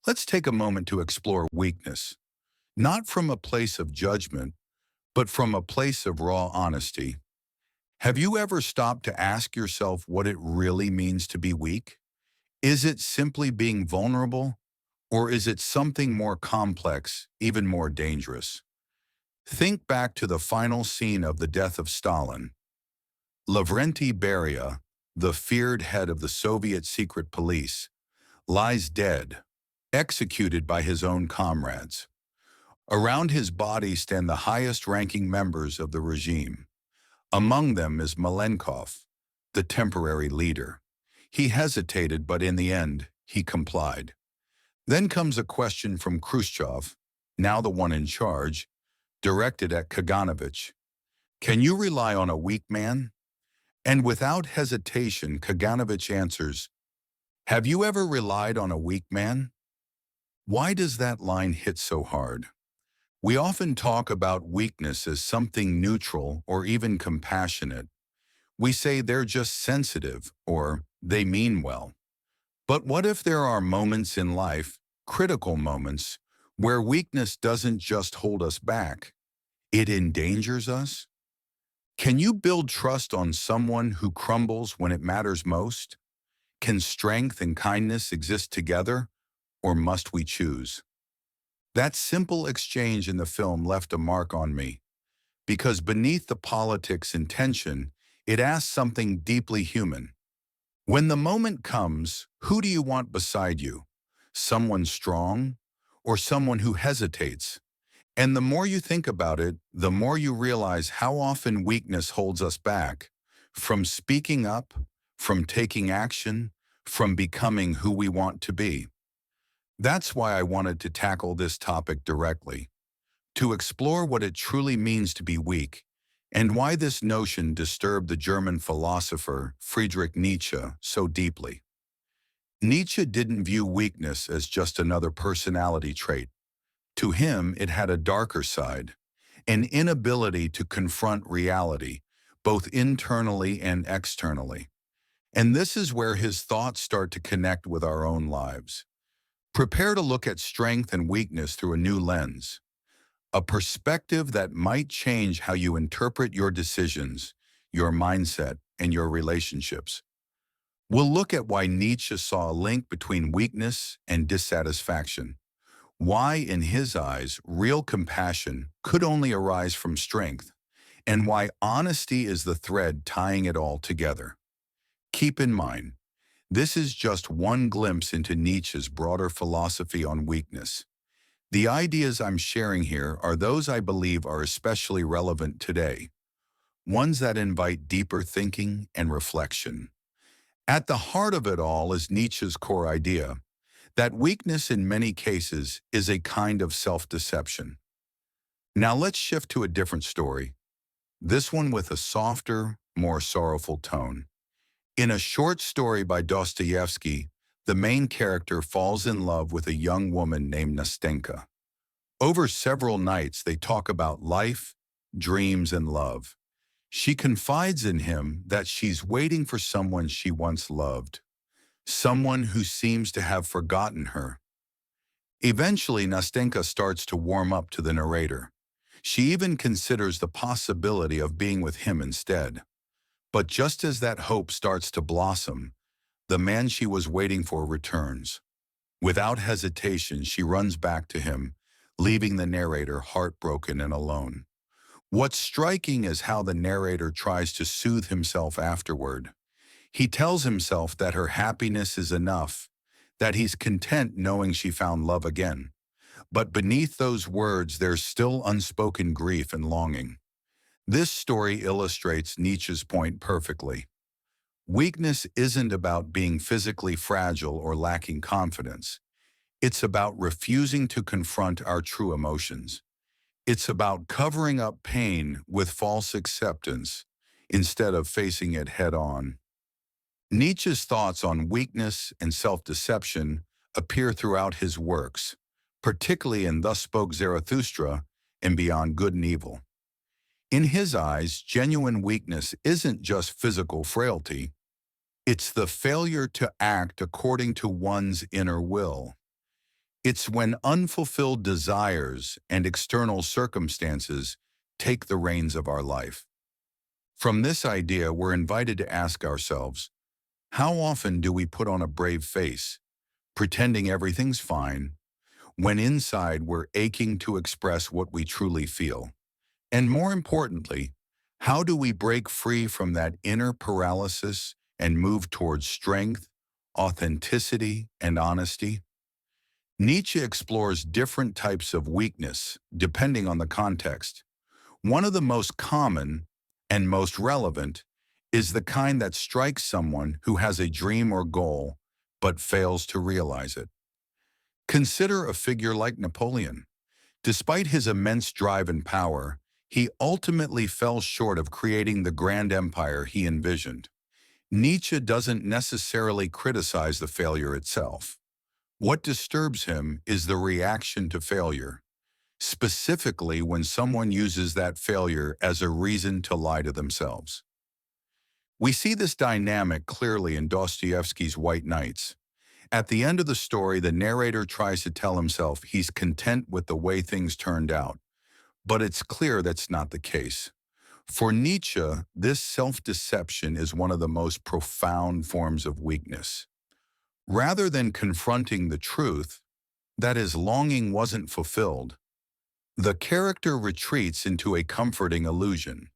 Let's take a moment to explore weakness, not from a place of judgment, but from a place of raw honesty. Have you ever stopped to ask yourself what it really means to be weak? Is it simply being vulnerable, or is it something more complex, even more dangerous? Think back to the final scene of the death of Stalin. Lavrenti Beria, the feared head of the Soviet secret police, lies dead, executed by his own comrades. Around his body stand the highest-ranking members of the regime. Among them is Malenkov, the temporary leader. He hesitated, but in the end, he complied. Then comes a question from Khrushchev, now the one in charge, directed at Kaganovich. Can you rely on a weak man? And without hesitation, Kaganovich answers, have you ever relied on a weak man? Why does that line hit so hard? We often talk about weakness as something neutral or even compassionate. We say they're just sensitive or they mean well. But what if there are moments in life, critical moments, where weakness doesn't just hold us back, it endangers us? Can you build trust on someone who crumbles when it matters most? Can strength and kindness exist together, or must we choose? That simple exchange in the film left a mark on me, because beneath the politics and tension, it asks something deeply human. When the moment comes, who do you want beside you? Someone strong, or someone who hesitates? And the more you think about it, the more you realize how often weakness holds us back, from speaking up, from taking action, from becoming who we want to be. That's why I wanted to tackle this topic directly, to explore what it truly means to be weak, and why this notion disturbed the German philosopher Friedrich Nietzsche so deeply. Nietzsche didn't view weakness as just another personality trait. To him, it had a darker side, an inability to confront reality, both internally and externally. And this is where his thoughts start to connect with our own lives. Prepare to look at strength and weakness through a new lens, a perspective that might change how you interpret your decisions, your mindset, and your relationships. We'll look at why Nietzsche saw a link between weakness and dissatisfaction, why, in his eyes, real compassion could only arise from strength, and why honesty is the thread tying it all together. Keep in mind, this is just one glimpse into Nietzsche's broader philosophy on weakness. The ideas I'm sharing here are those I believe are especially relevant today, ones that invite deeper thinking and reflection. At the heart of it all is Nietzsche's core idea, that weakness in many cases is a kind of self-deception. Now let's shift to a different story, this one with a softer, more sorrowful tone. In a short story by Dostoevsky, the main character falls in love with a young woman named Nastenka. Over several nights, they talk about life, dreams, and love. She confides in him that she's waiting for someone she once loved, someone who seems to have forgotten her. Eventually, Nastenka starts to warm up to the narrator. She even considers the possibility of being with him instead. But just as that hope starts to blossom, the man she was waiting for returns. Without hesitation, she runs back to him, leaving the narrator heartbroken and alone. What's striking is how the narrator tries to soothe himself afterward. He tells himself that her happiness is enough, that he's content knowing she found love again. But beneath those words, there's still unspoken grief and longing. This story illustrates Nietzsche's point perfectly. Weakness isn't about being physically fragile or lacking confidence. It's about refusing to confront our true emotions. It's about covering up pain with false acceptance instead of facing it head-on. Nietzsche's thoughts on weakness and self-deception appear throughout his works, particularly in Thus Spoke Zarathustra and Beyond Good and Evil. In his eyes, genuine weakness isn't just physical frailty. It's the failure to act according to one's inner will. It's when unfulfilled desires and external circumstances take the reins of our life. From this idea, we're invited to ask ourselves, how often do we put on a brave face, pretending everything's fine, when inside we're aching to express what we truly feel? And more importantly, how do we break free from that inner paralysis and move towards strength, authenticity, and honesty? Nietzsche explores different types of weakness depending on the context. One of the most common and most relevant is the kind that strikes someone who has a dream or goal but fails to realize it. Consider a figure like Napoleon. Despite his immense drive and power, he ultimately fell short of creating the grand empire he envisioned. Nietzsche doesn't necessarily criticize the failure itself. What disturbs him is the reaction to failure, specifically when someone uses that failure as a reason to lie to themselves. We see this dynamic clearly in Dostoevsky's White Nights. At the end of the story, the narrator tries to tell himself he's content with the way things turned out, but it's clear that's not the case. For Nietzsche, this self-deception is one of the most profound forms of weakness. Rather than confronting the truth, that his longing wasn't fulfilled, the character retreats into a comforting illusion.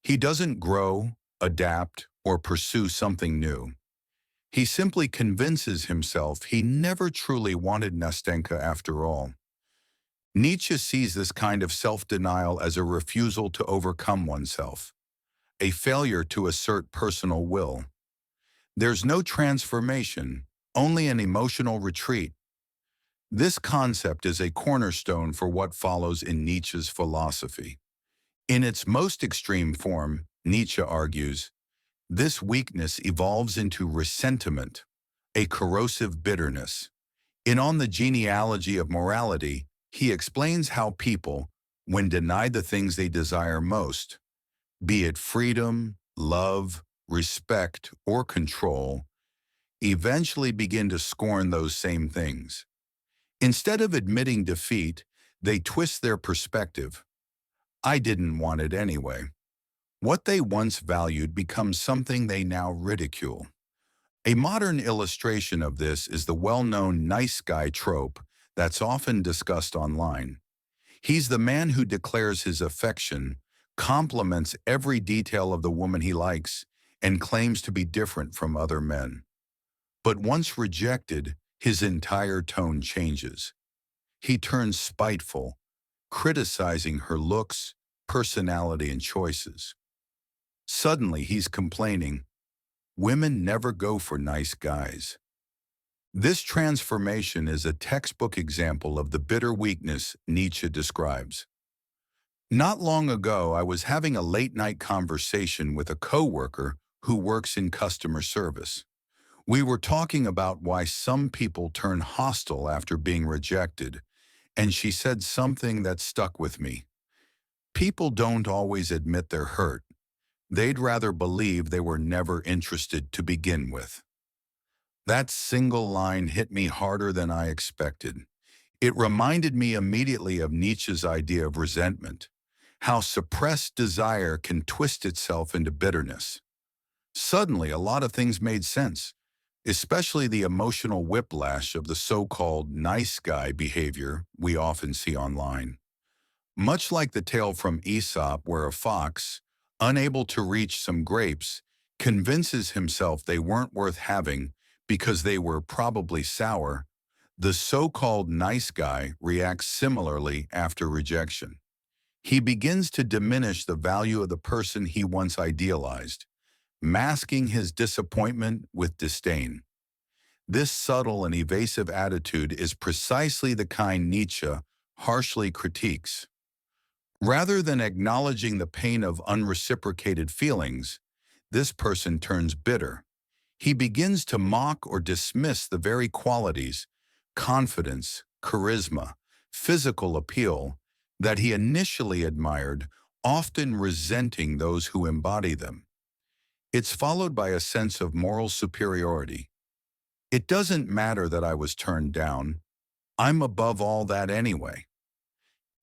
He doesn't grow, adapt, or pursue something new. He simply convinces himself he never truly wanted Nastenka after all. Nietzsche sees this kind of self-denial as a refusal to overcome oneself, a failure to assert personal will. There's no transformation, only an emotional retreat. This concept is a cornerstone for what follows in Nietzsche's philosophy. In its most extreme form, Nietzsche argues, this weakness evolves into resentment, a corrosive bitterness. In On the Genealogy of Morality, he explains how people, when denied the things they desire most, be it freedom, love, respect, or control, eventually begin to scorn those same things. Instead of admitting defeat, they twist their perspective. I didn't want it anyway. What they once valued becomes something they now ridicule. A modern illustration of this is the well-known nice guy trope that's often discussed online. He's the man who declares his affection, compliments every detail of the woman he likes, and claims to be different from other men. But once rejected, his entire tone changes. He turns spiteful, criticizing her looks, personality, and choices. Suddenly, he's complaining, women never go for nice guys. This transformation is a textbook example of the bitter weakness Nietzsche describes. Not long ago, I was having a late-night conversation with a coworker who works in customer service. We were talking about why some people turn hostile after being rejected, and she said something that stuck with me. People don't always admit they're hurt. They'd rather believe they were never interested to begin with. That single line hit me harder than I expected. It reminded me immediately of Nietzsche's idea of resentment, how suppressed desire can twist itself into bitterness. Suddenly, a lot of things made sense, especially the emotional whiplash of the so-called nice guy behavior we often see online. Much like the tale from Aesop where a fox, unable to reach some grapes, convinces himself they weren't worth having because they were probably sour, the so-called nice guy reacts similarly after rejection. He begins to diminish the value of the person he once idealized, masking his disappointment with disdain. This subtle and evasive attitude is precisely the kind Nietzsche harshly critiques. Rather than acknowledging the pain of unreciprocated feelings, this person turns bitter. He begins to mock or dismiss the very qualities, confidence, charisma, physical appeal, that he initially admired, often resenting those who embody them. It's followed by a sense of moral superiority. It doesn't matter that I was turned down. I'm above all that anyway.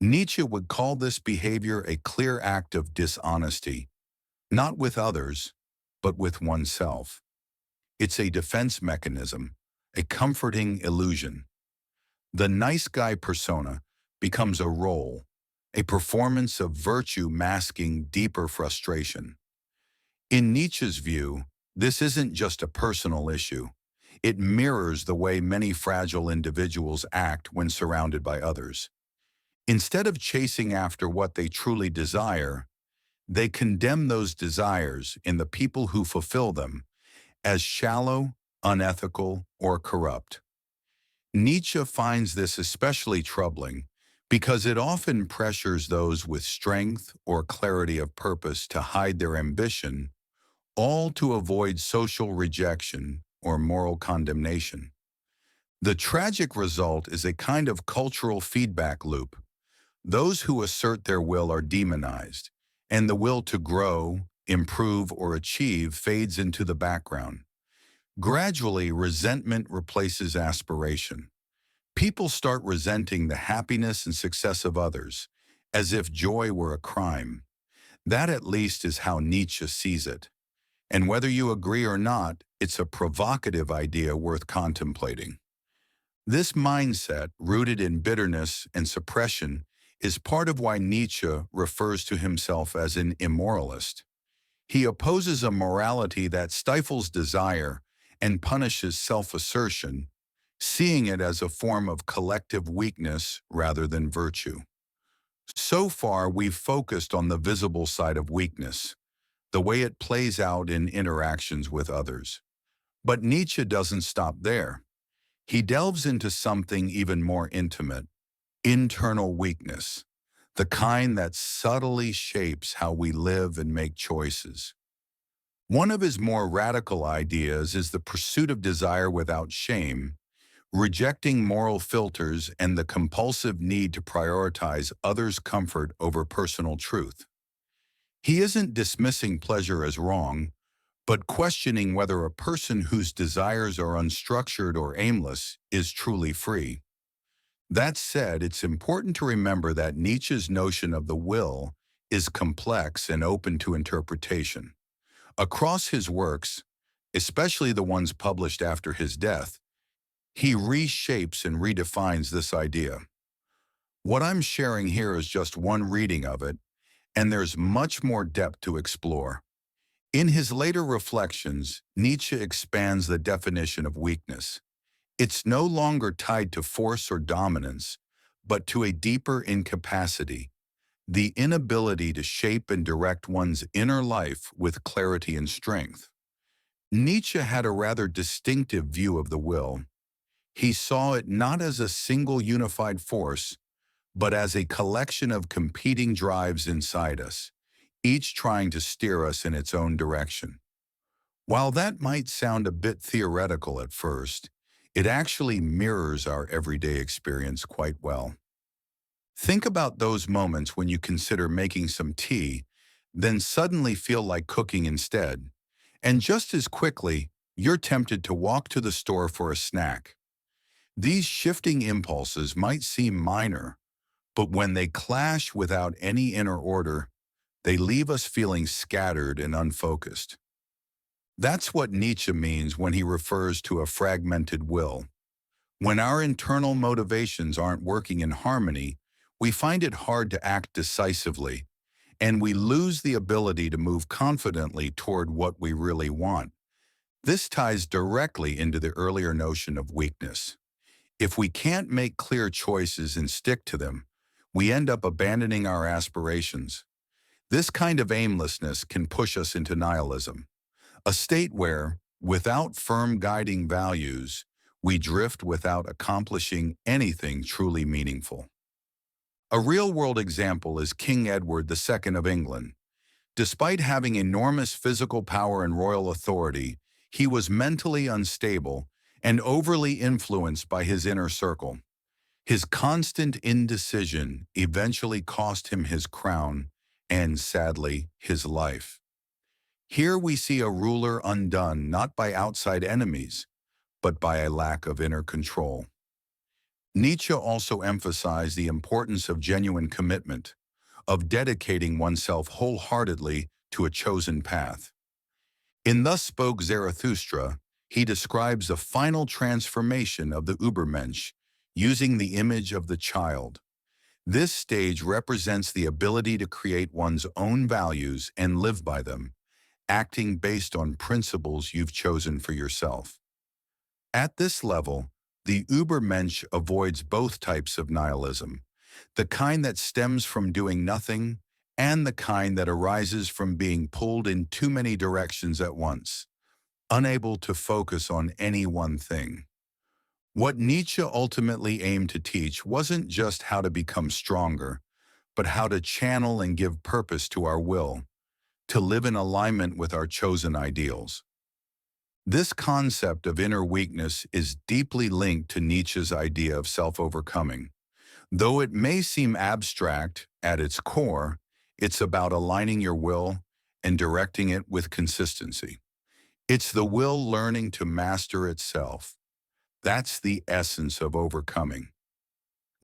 Nietzsche would call this behavior a clear act of dishonesty, not with others, but with oneself. It's a defense mechanism, a comforting illusion. The nice guy persona becomes a role, a performance of virtue masking deeper frustration. In Nietzsche's view, this isn't just a personal issue. It mirrors the way many fragile individuals act when surrounded by others. Instead of chasing after what they truly desire, they condemn those desires in the people who fulfill them as shallow, unethical, or corrupt. Nietzsche finds this especially troubling because it often pressures those with strength or clarity of purpose to hide their ambition, all to avoid social rejection or moral condemnation. The tragic result is a kind of cultural feedback loop. Those who assert their will are demonized, and the will to grow, improve, or achieve fades into the background. Gradually, resentment replaces aspiration. People start resenting the happiness and success of others, as if joy were a crime. That at least is how Nietzsche sees it. And whether you agree or not, it's a provocative idea worth contemplating. This mindset, rooted in bitterness and suppression, is part of why Nietzsche refers to himself as an immoralist. He opposes a morality that stifles desire and punishes self-assertion, seeing it as a form of collective weakness rather than virtue. So far, we've focused on the visible side of weakness, the way it plays out in interactions with others. But Nietzsche doesn't stop there. He delves into something even more intimate: internal weakness, the kind that subtly shapes how we live and make choices. One of his more radical ideas is the pursuit of desire without shame, rejecting moral filters and the compulsive need to prioritize others' comfort over personal truth. He isn't dismissing pleasure as wrong, but questioning whether a person whose desires are unstructured or aimless is truly free. That said, it's important to remember that Nietzsche's notion of the will is complex and open to interpretation. Across his works, especially the ones published after his death, he reshapes and redefines this idea. What I'm sharing here is just one reading of it, and there's much more depth to explore. In his later reflections, Nietzsche expands the definition of weakness. It's no longer tied to force or dominance, but to a deeper incapacity, the inability to shape and direct one's inner life with clarity and strength. Nietzsche had a rather distinctive view of the will. He saw it not as a single unified force, but as a collection of competing drives inside us, each trying to steer us in its own direction. While that might sound a bit theoretical at first, it actually mirrors our everyday experience quite well. Think about those moments when you consider making some tea, then suddenly feel like cooking instead, and just as quickly, you're tempted to walk to the store for a snack. These shifting impulses might seem minor, but when they clash without any inner order, they leave us feeling scattered and unfocused. That's what Nietzsche means when he refers to a fragmented will. When our internal motivations aren't working in harmony, we find it hard to act decisively, and we lose the ability to move confidently toward what we really want. This ties directly into the earlier notion of weakness. If we can't make clear choices and stick to them, we end up abandoning our aspirations. This kind of aimlessness can push us into nihilism, a state where, without firm guiding values, we drift without accomplishing anything truly meaningful. A real-world example is King Edward II of England. Despite having enormous physical power and royal authority, he was mentally unstable and overly influenced by his inner circle. His constant indecision eventually cost him his crown and, sadly, his life. Here we see a ruler undone not by outside enemies, but by a lack of inner control. Nietzsche also emphasized the importance of genuine commitment, of dedicating oneself wholeheartedly to a chosen path. In Thus Spoke Zarathustra, he describes the final transformation of the Übermensch, using the image of the child. This stage represents the ability to create one's own values and live by them, acting based on principles you've chosen for yourself. At this level, the Übermensch avoids both types of nihilism, the kind that stems from doing nothing and the kind that arises from being pulled in too many directions at once, unable to focus on any one thing. What Nietzsche ultimately aimed to teach wasn't just how to become stronger, but how to channel and give purpose to our will, to live in alignment with our chosen ideals. This concept of inner weakness is deeply linked to Nietzsche's idea of self-overcoming. Though it may seem abstract, at its core, it's about aligning your will and directing it with consistency. It's the will learning to master itself. That's the essence of overcoming.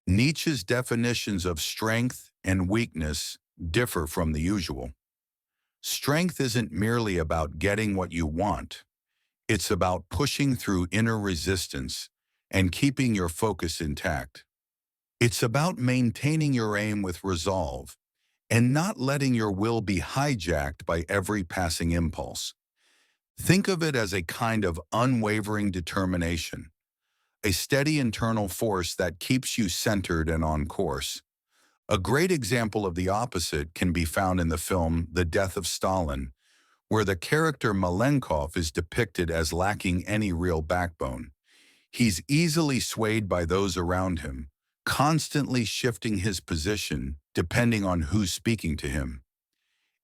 Nietzsche's definitions of strength and weakness differ from the usual. Strength isn't merely about getting what you want. It's about pushing through inner resistance and keeping your focus intact. It's about maintaining your aim with resolve and not letting your will be hijacked by every passing impulse. Think of it as a kind of unwavering determination, a steady internal force that keeps you centered and on course. A great example of the opposite can be found in the film The Death of Stalin, where the character Malenkov is depicted as lacking any real backbone. He's easily swayed by those around him, constantly shifting his position depending on who's speaking to him.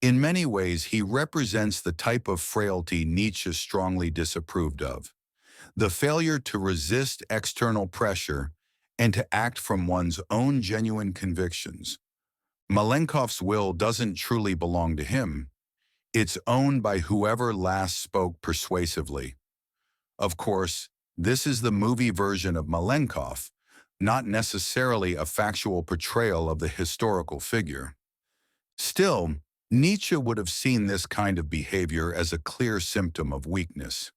In many ways, he represents the type of frailty Nietzsche strongly disapproved of, the failure to resist external pressure and to act from one's own genuine convictions. Malenkov's will doesn't truly belong to him. It's owned by whoever last spoke persuasively. Of course, this is the movie version of Malenkov, not necessarily a factual portrayal of the historical figure. Still, Nietzsche would have seen this kind of behavior as a clear symptom of weakness.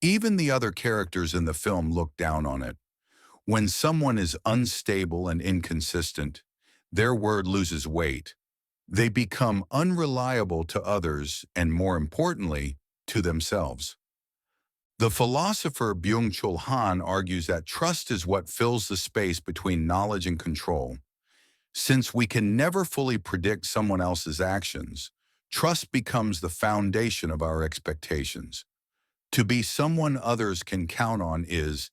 Even the other characters in the film look down on it. When someone is unstable and inconsistent, their word loses weight. They become unreliable to others and, more importantly, to themselves. The philosopher Byung-Chul Han argues that trust is what fills the space between knowledge and control. Since we can never fully predict someone else's actions, trust becomes the foundation of our expectations. To be someone others can count on is,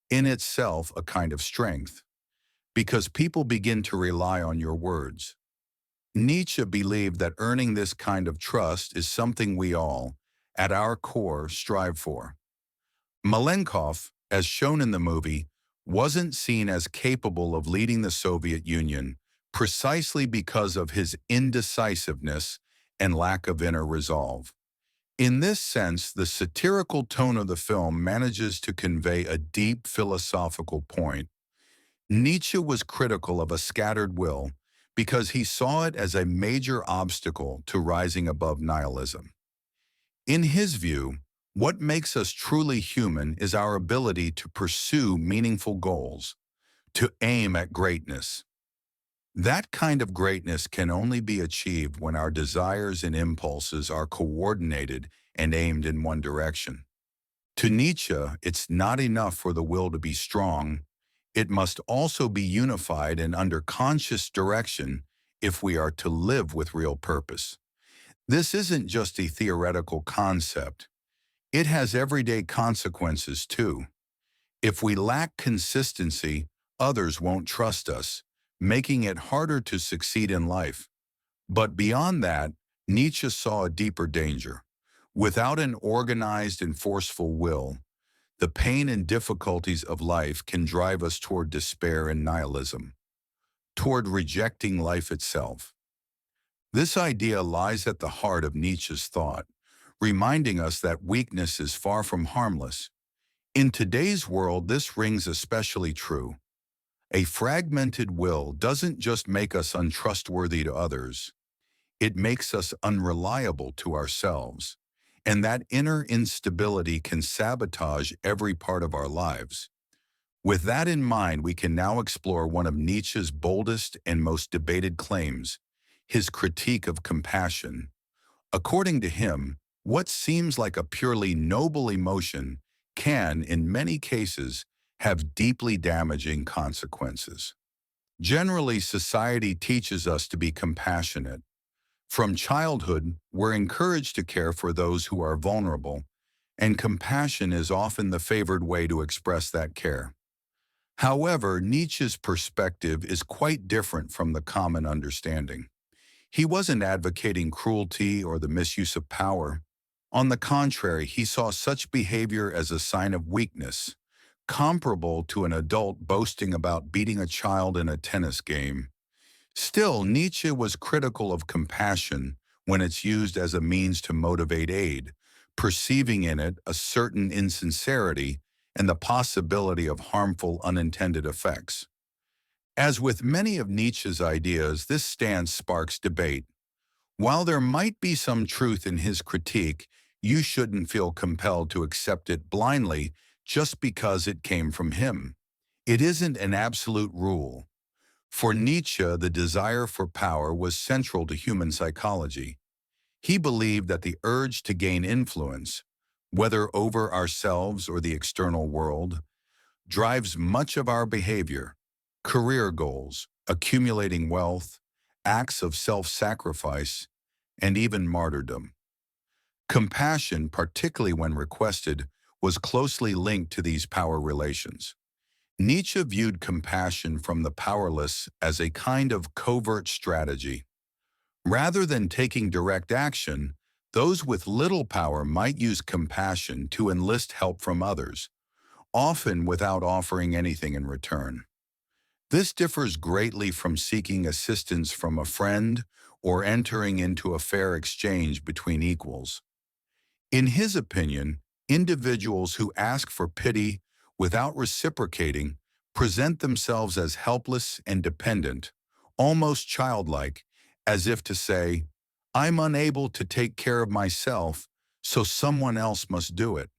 in itself, a kind of strength, because people begin to rely on your words. Nietzsche believed that earning this kind of trust is something we all, at our core, strive for. Malenkov, as shown in the movie, wasn't seen as capable of leading the Soviet Union precisely because of his indecisiveness and lack of inner resolve. In this sense, the satirical tone of the film manages to convey a deep philosophical point. Nietzsche was critical of a scattered will because he saw it as a major obstacle to rising above nihilism. In his view, what makes us truly human is our ability to pursue meaningful goals, to aim at greatness. That kind of greatness can only be achieved when our desires and impulses are coordinated and aimed in one direction. To Nietzsche, it's not enough for the will to be strong. It must also be unified and under conscious direction if we are to live with real purpose. This isn't just a theoretical concept. It has everyday consequences too. If we lack consistency, others won't trust us, making it harder to succeed in life. But beyond that, Nietzsche saw a deeper danger. Without an organized and forceful will, the pain and difficulties of life can drive us toward despair and nihilism, toward rejecting life itself. This idea lies at the heart of Nietzsche's thought, reminding us that weakness is far from harmless. In today's world, this rings especially true. A fragmented will doesn't just make us untrustworthy to others, it makes us unreliable to ourselves. And that inner instability can sabotage every part of our lives. With that in mind, we can now explore one of Nietzsche's boldest and most debated claims, his critique of compassion. According to him, what seems like a purely noble emotion can, in many cases, have deeply damaging consequences. Generally, society teaches us to be compassionate. From childhood, we're encouraged to care for those who are vulnerable, and compassion is often the favored way to express that care. However, Nietzsche's perspective is quite different from the common understanding. He wasn't advocating cruelty or the misuse of power. On the contrary, he saw such behavior as a sign of weakness, comparable to an adult boasting about beating a child in a tennis game. Still, Nietzsche was critical of compassion when it's used as a means to motivate aid, perceiving in it a certain insincerity and the possibility of harmful unintended effects. As with many of Nietzsche's ideas, this stance sparks debate. While there might be some truth in his critique, you shouldn't feel compelled to accept it blindly just because it came from him. It isn't an absolute rule. For Nietzsche, the desire for power was central to human psychology. He believed that the urge to gain influence, whether over ourselves or the external world, drives much of our behavior, career goals, accumulating wealth, acts of self-sacrifice, and even martyrdom. Compassion, particularly when requested, was closely linked to these power relations. Nietzsche viewed compassion from the powerless as a kind of covert strategy. Rather than taking direct action, those with little power might use compassion to enlist help from others, often without offering anything in return. This differs greatly from seeking assistance from a friend or entering into a fair exchange between equals. In his opinion, individuals who ask for pity without reciprocating present themselves as helpless and dependent, almost childlike, as if to say, "I'm unable to take care of myself, so someone else must do it."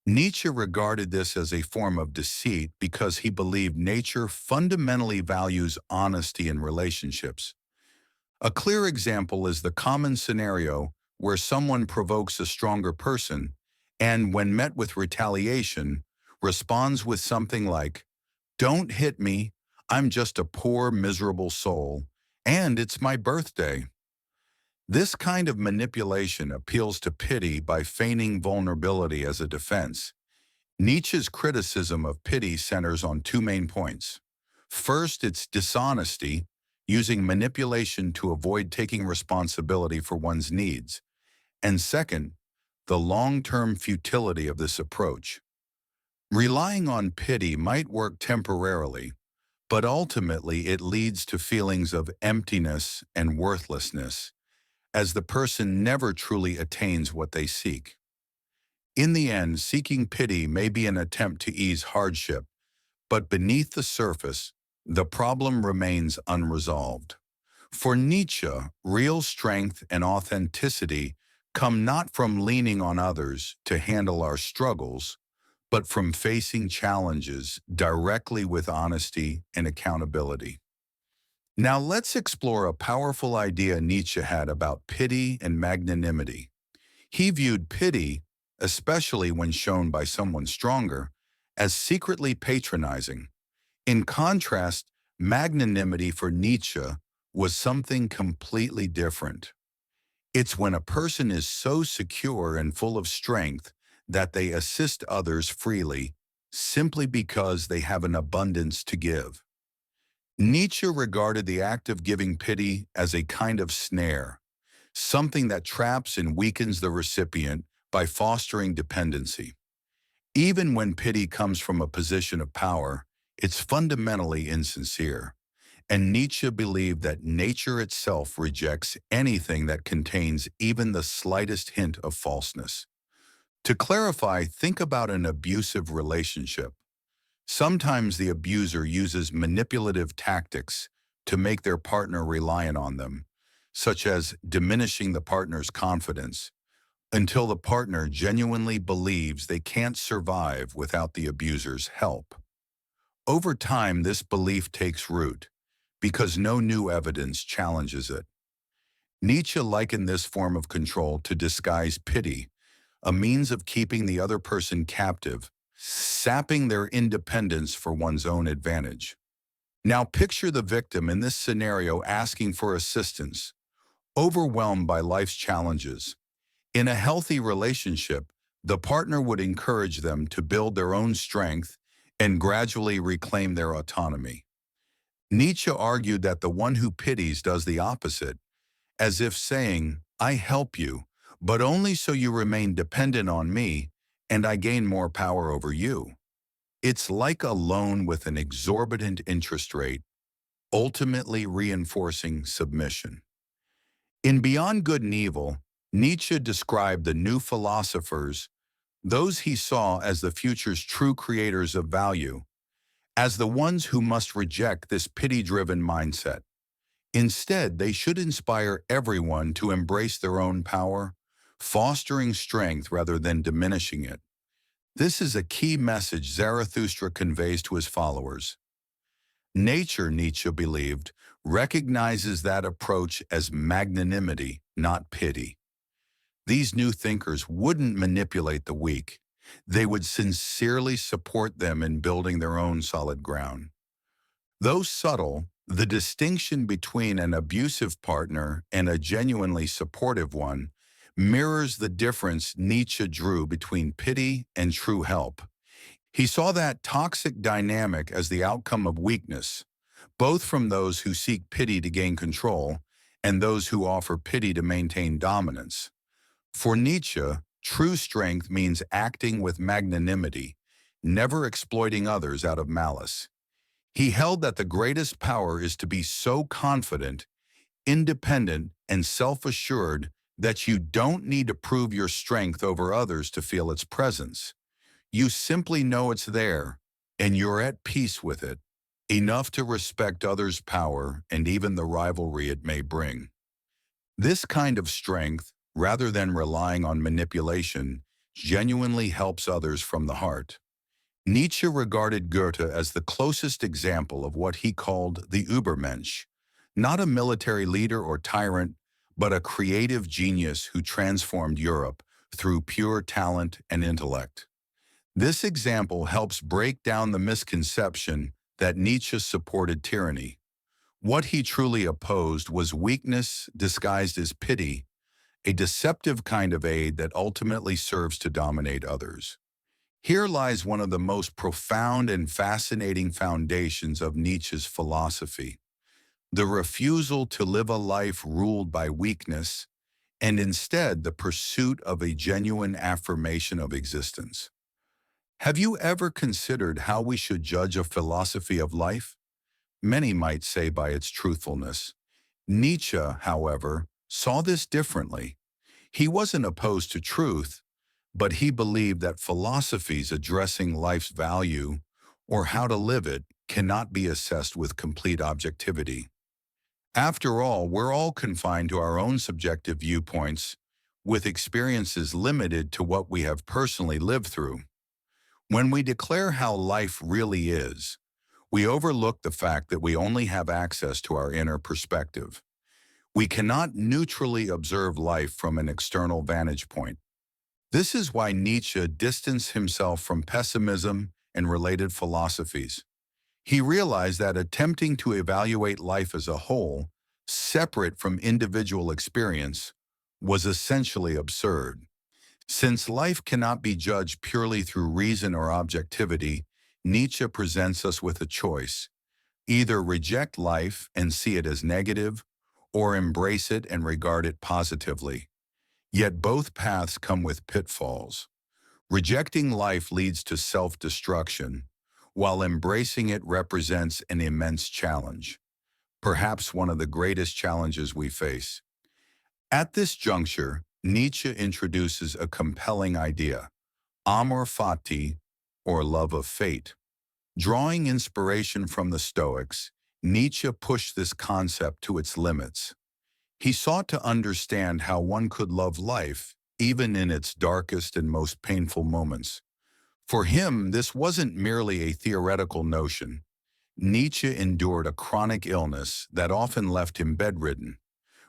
Nietzsche regarded this as a form of deceit because he believed nature fundamentally values honesty in relationships. A clear example is the common scenario where someone provokes a stronger person and, when met with retaliation, responds with something like, "Don't hit me, I'm just a poor, miserable soul, and it's my birthday." This kind of manipulation appeals to pity by feigning vulnerability as a defense. Nietzsche's criticism of pity centers on two main points. First, it's dishonesty, using manipulation to avoid taking responsibility for one's needs. And second, the long-term futility of this approach. Relying on pity might work temporarily, but ultimately it leads to feelings of emptiness and worthlessness, as the person never truly attains what they seek. In the end, seeking pity may be an attempt to ease hardship, but beneath the surface, the problem remains unresolved. For Nietzsche, real strength and authenticity come not from leaning on others to handle our struggles, but from facing challenges directly with honesty and accountability. Now let's explore a powerful idea Nietzsche had about pity and magnanimity. He viewed pity, especially when shown by someone stronger, as secretly patronizing. In contrast, magnanimity for Nietzsche was something completely different. It's when a person is so secure and full of strength that they assist others freely, simply because they have an abundance to give. Nietzsche regarded the act of giving pity as a kind of snare, something that traps and weakens the recipient by fostering dependency. Even when pity comes from a position of power, it's fundamentally insincere. And Nietzsche believed that nature itself rejects anything that contains even the slightest hint of falseness. To clarify, think about an abusive relationship. Sometimes the abuser uses manipulative tactics to make their partner reliant on them, such as diminishing the partner's confidence, until the partner genuinely believes they can't survive without the abuser's help. Over time, this belief takes root because no new evidence challenges it. Nietzsche likened this form of control to disguised pity, a means of keeping the other person captive, sapping their independence for one's own advantage. Now picture the victim in this scenario asking for assistance, overwhelmed by life's challenges. In a healthy relationship, the partner would encourage them to build their own strength and gradually reclaim their autonomy. Nietzsche argued that the one who pities does the opposite, as if saying, "I help you, but only so you remain dependent on me, and I gain more power over you." It's like a loan with an exorbitant interest rate, ultimately reinforcing submission. In Beyond Good and Evil, Nietzsche described the new philosophers, those he saw as the future's true creators of value, as the ones who must reject this pity-driven mindset. Instead, they should inspire everyone to embrace their own power, fostering strength rather than diminishing it. This is a key message Zarathustra conveys to his followers. Nature, Nietzsche believed, recognizes that approach as magnanimity, not pity. These new thinkers wouldn't manipulate the weak. They would sincerely support them in building their own solid ground. Though subtle, the distinction between an abusive partner and a genuinely supportive one mirrors the difference Nietzsche drew between pity and true help. He saw that toxic dynamic as the outcome of weakness, both from those who seek pity to gain control and those who offer pity to maintain dominance. For Nietzsche, true strength means acting with magnanimity, never exploiting others out of malice. He held that the greatest power is to be so confident, independent, and self-assured that you don't need to prove your strength over others to feel its presence. You simply know it's there, and you're at peace with it, enough to respect others' power and even the rivalry it may bring. This kind of strength, rather than relying on manipulation, genuinely helps others from the heart. Nietzsche regarded Goethe as the closest example of what he called the Übermensch, not a military leader or tyrant, but a creative genius who transformed Europe through pure talent and intellect. This example helps break down the misconception that Nietzsche supported tyranny. What he truly opposed was weakness disguised as pity, a deceptive kind of aid that ultimately serves to dominate others. Here lies one of the most profound and fascinating foundations of Nietzsche's philosophy: the refusal to live a life ruled by weakness, and instead the pursuit of a genuine affirmation of existence. Have you ever considered how we should judge a philosophy of life? Many might say by its truthfulness. Nietzsche, however, saw this differently. He wasn't opposed to truth, but he believed that philosophies addressing life's value or how to live it cannot be assessed with complete objectivity. After all, we're all confined to our own subjective viewpoints, with experiences limited to what we have personally lived through. When we declare how life really is, we overlook the fact that we only have access to our inner perspective. We cannot neutrally observe life from an external vantage point. This is why Nietzsche distanced himself from pessimism and related philosophies. He realized that attempting to evaluate life as a whole, separate from individual experience, was essentially absurd. Since life cannot be judged purely through reason or objectivity, Nietzsche presents us with a choice: either reject life and see it as negative, or embrace it and regard it positively. Yet both paths come with pitfalls. Rejecting life leads to self-destruction, while embracing it represents an immense challenge, perhaps one of the greatest challenges we face. At this juncture, Nietzsche introduces a compelling idea: Amor Fati, or love of fate. Drawing inspiration from the Stoics, Nietzsche pushed this concept to its limits. He sought to understand how one could love life, even in its darkest and most painful moments. For him, this wasn't merely a theoretical notion. Nietzsche endured a chronic illness that often left him bedridden.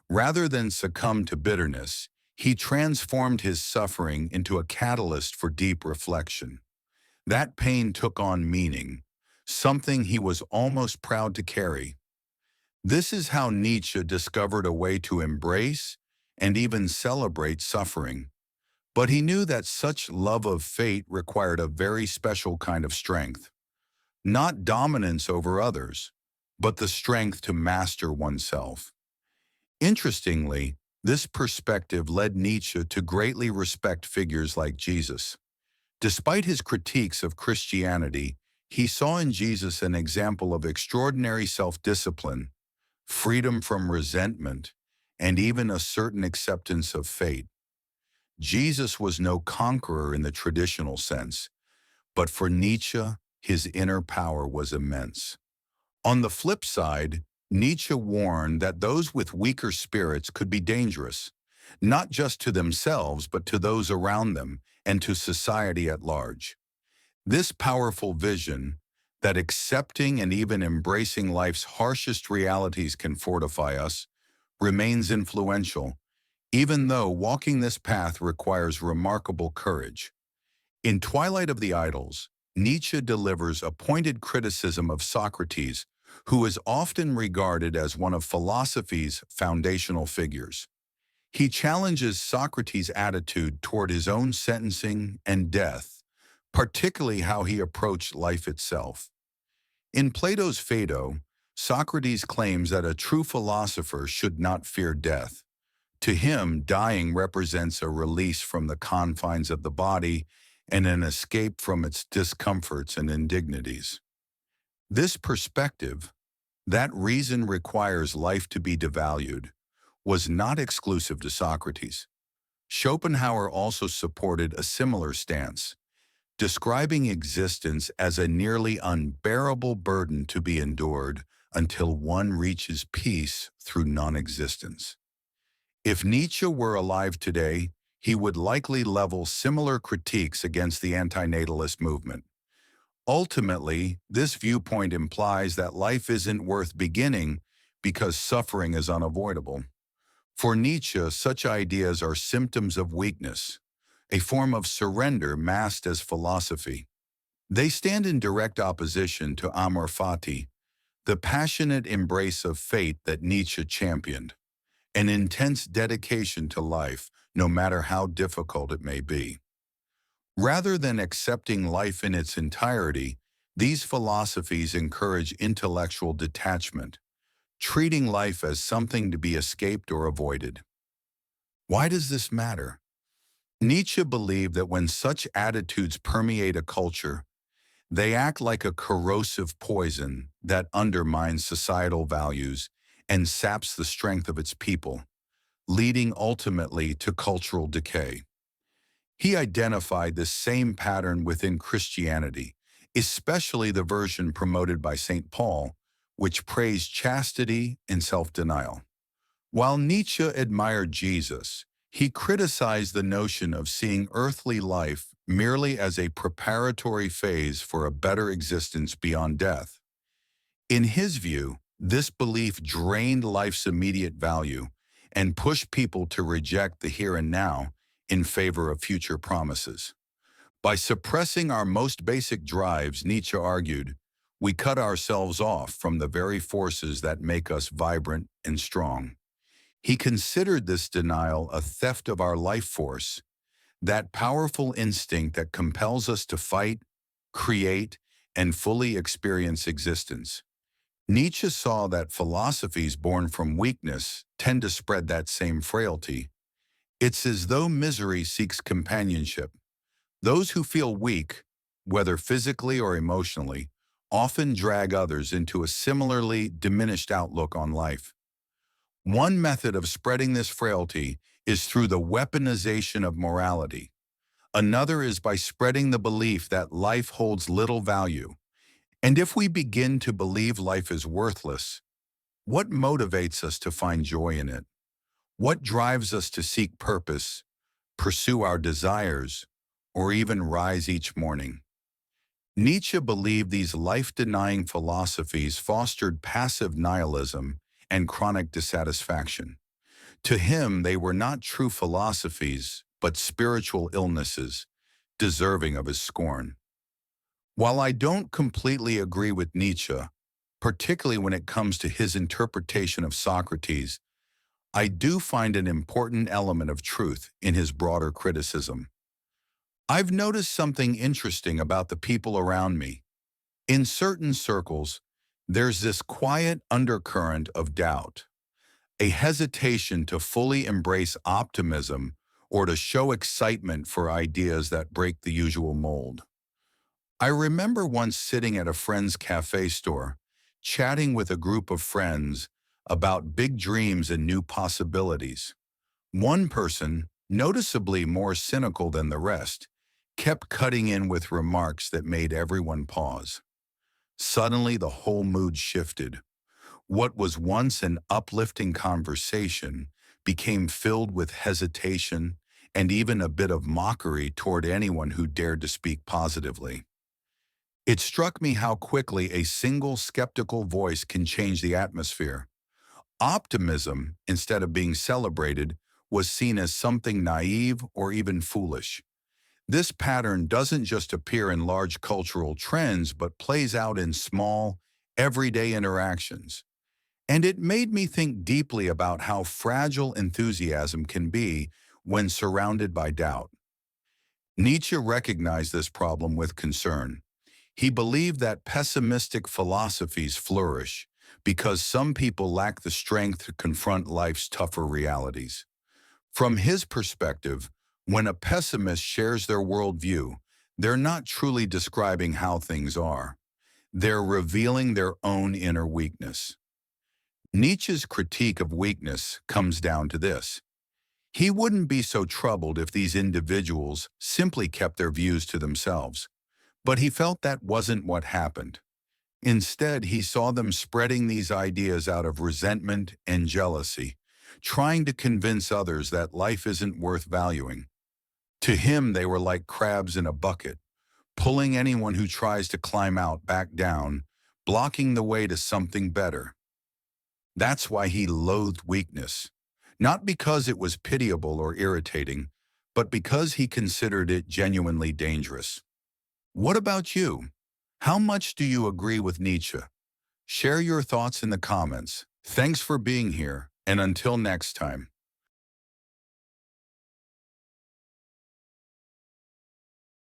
Rather than succumb to bitterness, he transformed his suffering into a catalyst for deep reflection. That pain took on meaning, something he was almost proud to carry. This is how Nietzsche discovered a way to embrace and even celebrate suffering. But he knew that such love of fate required a very special kind of strength. Not dominance over others, but the strength to master oneself. Interestingly, this perspective led Nietzsche to greatly respect figures like Jesus. Despite his critiques of Christianity, he saw in Jesus an example of extraordinary self-discipline, freedom from resentment, and even a certain acceptance of fate. Jesus was no conqueror in the traditional sense, but for Nietzsche, his inner power was immense. On the flip side, Nietzsche warned that those with weaker spirits could be dangerous, not just to themselves but to those around them and to society at large. This powerful vision, that accepting and even embracing life's harshest realities can fortify us, remains influential, even though walking this path requires remarkable courage. In Twilight of the Idols, Nietzsche delivers a pointed criticism of Socrates, who is often regarded as one of philosophy's foundational figures. He challenges Socrates' attitude toward his own sentencing and death, particularly how he approached life itself. In Plato's Phaedo, Socrates claims that a true philosopher should not fear death. To him, dying represents a release from the confines of the body and an escape from its discomforts and indignities. This perspective, that reason requires life to be devalued, was not exclusive to Socrates. Schopenhauer also supported a similar stance, describing existence as a nearly unbearable burden to be endured until one reaches peace through non-existence. If Nietzsche were alive today, he would likely level similar critiques against the antinatalist movement. Ultimately, this viewpoint implies that life isn't worth beginning because suffering is unavoidable. For Nietzsche, such ideas are symptoms of weakness, a form of surrender masked as philosophy. They stand in direct opposition to Amor Fati, the passionate embrace of fate that Nietzsche championed, an intense dedication to life, no matter how difficult it may be. Rather than accepting life in its entirety, these philosophies encourage intellectual detachment, treating life as something to be escaped or avoided. Why does this matter? Nietzsche believed that when such attitudes permeate a culture, they act like a corrosive poison that undermines societal values and saps the strength of its people, leading ultimately to cultural decay. He identified the same pattern within Christianity, especially the version promoted by St. Paul, which praised chastity and self-denial. While Nietzsche admired Jesus, he criticized the notion of seeing earthly life merely as a preparatory phase for a better existence beyond death. In his view, this belief drained life's immediate value and pushed people to reject the here and now in favor of future promises. By suppressing our most basic drives, Nietzsche argued, we cut ourselves off from the very forces that make us vibrant and strong. He considered this denial a theft of our life force, that powerful instinct that compels us to fight, create, and fully experience existence. Nietzsche saw that philosophies born from weakness tend to spread that same frailty. It's as though misery seeks companionship. Those who feel weak, whether physically or emotionally, often drag others into a similarly diminished outlook on life. One method of spreading this frailty is through the weaponization of morality. Another is by spreading the belief that life holds little value, And if we begin to believe life is worthless, what motivates us to find joy in it? What drives us to seek purpose, pursue our desires, or even rise each morning? Nietzsche believed these life-denying philosophies fostered passive nihilism and chronic dissatisfaction. To him, they were not true philosophies, but spiritual illnesses, deserving of his scorn. While I don't completely agree with Nietzsche, particularly when it comes to his interpretation of Socrates, I do find an important element of truth in his broader criticism. I've noticed something interesting about the people around me. In certain circles, there's this quiet undercurrent of doubt, a hesitation to fully embrace optimism or to show excitement for ideas that break the usual mold. I remember once sitting at a friend's cafe store, chatting with a group of friends about big dreams and new possibilities. One person, noticeably more cynical than the rest, kept cutting in with remarks that made everyone pause. Suddenly, the whole mood shifted. What was once an uplifting conversation became filled with hesitation and even a bit of mockery toward anyone who dared to speak positively. It struck me how quickly a single skeptical voice can change the atmosphere. Optimism, instead of being celebrated, was seen as something naive or even foolish. This pattern doesn't just appear in large cultural trends, but plays out in small, everyday interactions. And it made me think deeply about how fragile enthusiasm can be when surrounded by doubt. Nietzsche recognized this problem with concern. He believed that pessimistic philosophies flourish because some people lack the strength to confront life's tougher realities. From his perspective, when a pessimist shares their worldview, they're not truly describing how things are. They're revealing their own inner weakness. Nietzsche's critique of weakness comes down to this. He wouldn't be so troubled if these individuals simply kept their views to themselves. But he felt that wasn't what happened. Instead, he saw them spreading these ideas out of resentment and jealousy, trying to convince others that life isn't worth valuing. To him, they were like crabs in a bucket, pulling anyone who tries to climb out back down, blocking the way to something better. That's why he loathed weakness, not because it was pitiable or irritating, but because he considered it genuinely dangerous. What about you? How much do you agree with Nietzsche? Share your thoughts in the comments. Thanks for being here, and until next time.